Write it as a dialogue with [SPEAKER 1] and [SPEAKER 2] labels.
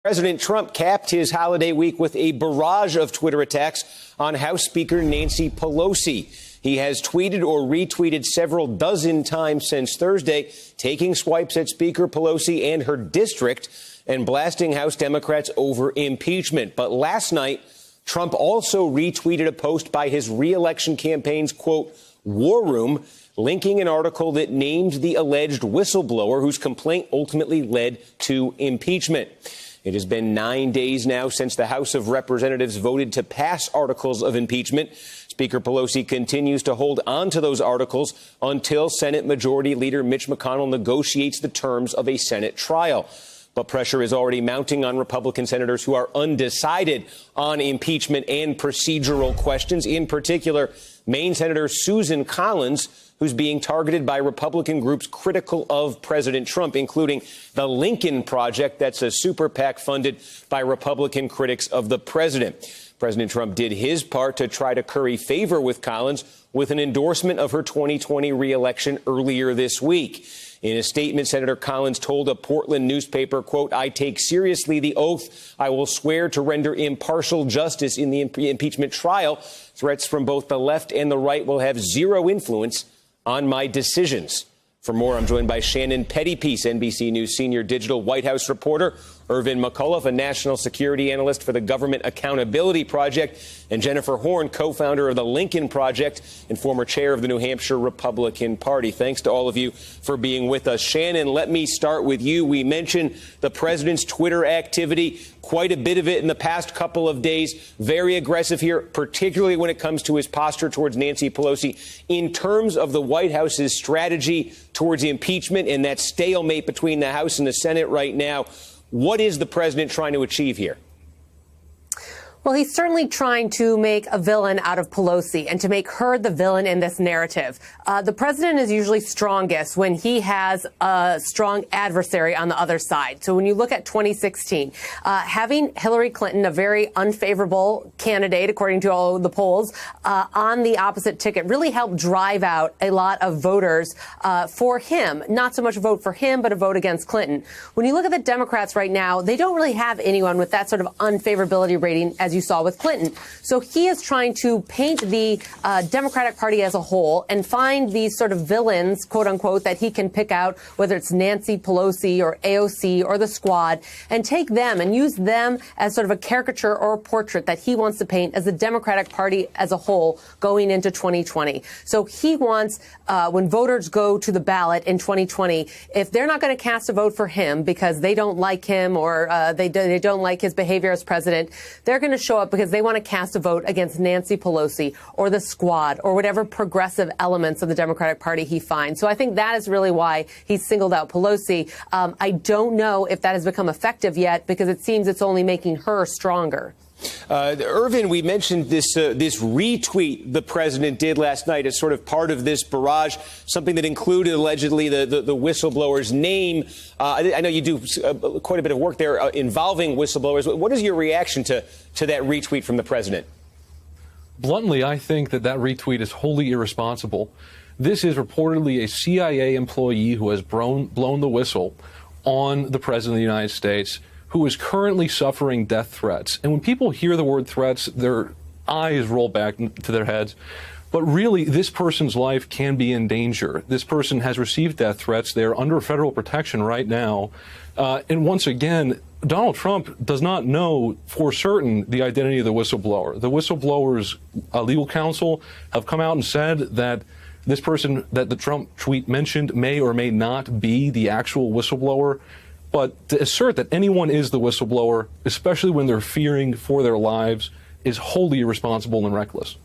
[SPEAKER 1] President Trump capped his holiday week with a barrage of Twitter attacks on House Speaker Nancy Pelosi. He has tweeted or retweeted several dozen times since Thursday, taking swipes at Speaker Pelosi and her district and blasting House Democrats over impeachment. But last night, Trump also retweeted a post by his re-election campaign's, quote, war room, linking an article that named the alleged whistleblower whose complaint ultimately led to impeachment. It has been 9 days now since the House of Representatives voted to pass articles of impeachment. Speaker Pelosi continues to hold on to those articles until Senate Majority Leader Mitch McConnell negotiates the terms of a Senate trial. But pressure is already mounting on Republican senators who are undecided on impeachment and procedural questions. In particular, Maine Senator Susan Collins, who's being targeted by Republican groups critical of President Trump, including the Lincoln Project. That's a super PAC funded by Republican critics of the president. President Trump did his part to try to curry favor with Collins with an endorsement of her 2020 reelection earlier this week. In a statement, Senator Collins told a Portland newspaper, quote, I take seriously the oath I will swear to render impartial justice in the impeachment trial. Threats from both the left and the right will have zero influence on my decisions. For more, I'm joined by Shannon Pettypiece, NBC News senior digital White House reporter, Irvin McCullough, a national security analyst for the Government Accountability Project, and Jennifer Horn, co-founder of the Lincoln Project and former chair of the New Hampshire Republican Party. Thanks to all of you for being with us. Shannon, let me start with you. We mentioned the president's Twitter activity, quite a bit of it in the past couple of days. Very aggressive here, particularly when it comes to his posture towards Nancy Pelosi. In terms of the White House's strategy towards impeachment and that stalemate between the House and the Senate right now, what is the president trying to achieve here?
[SPEAKER 2] Well, he's certainly trying to make a villain out of Pelosi and to make her the villain in this narrative. The president is usually strongest when he has a strong adversary on the other side. So when you look at 2016, having Hillary Clinton, a very unfavorable candidate, according to all of the polls, on the opposite ticket really helped drive out a lot of voters for him. Not so much a vote for him, but a vote against Clinton. When you look at the Democrats right now, they don't really have anyone with that sort of unfavorability rating as you saw with Clinton. So he is trying to paint the Democratic Party as a whole and find these sort of villains, quote unquote, that he can pick out, whether it's Nancy Pelosi or AOC or the Squad, and take them and use them as sort of a caricature or a portrait that he wants to paint as the Democratic Party as a whole going into 2020. So he wants, when voters go to the ballot in 2020, if they're not going to cast a vote for him because they don't like him or they don't like his behavior as president, they're going to show up because they want to cast a vote against Nancy Pelosi or the Squad or whatever progressive elements of the Democratic Party he finds. So I think that is really why he singled out Pelosi. I don't know if that has become effective yet because it seems it's only making her stronger.
[SPEAKER 1] Irvin, we mentioned this retweet the president did last night as sort of part of this barrage, something that included allegedly the whistleblower's name. I know you do quite a bit of work there involving whistleblowers. What is your reaction to that retweet from the president?
[SPEAKER 3] Bluntly, I think that retweet is wholly irresponsible. This is reportedly a CIA employee who has blown the whistle on the president of the United States, who is currently suffering death threats. And when people hear the word threats, their eyes roll back to their heads. But really, this person's life can be in danger. This person has received death threats. They're under federal protection right now. And once again, Donald Trump does not know for certain the identity of the whistleblower. The whistleblower's legal counsel have come out and said that this person that the Trump tweet mentioned may or may not be the actual whistleblower. But to assert that anyone is the whistleblower, especially when they're fearing for their lives, is wholly irresponsible and reckless.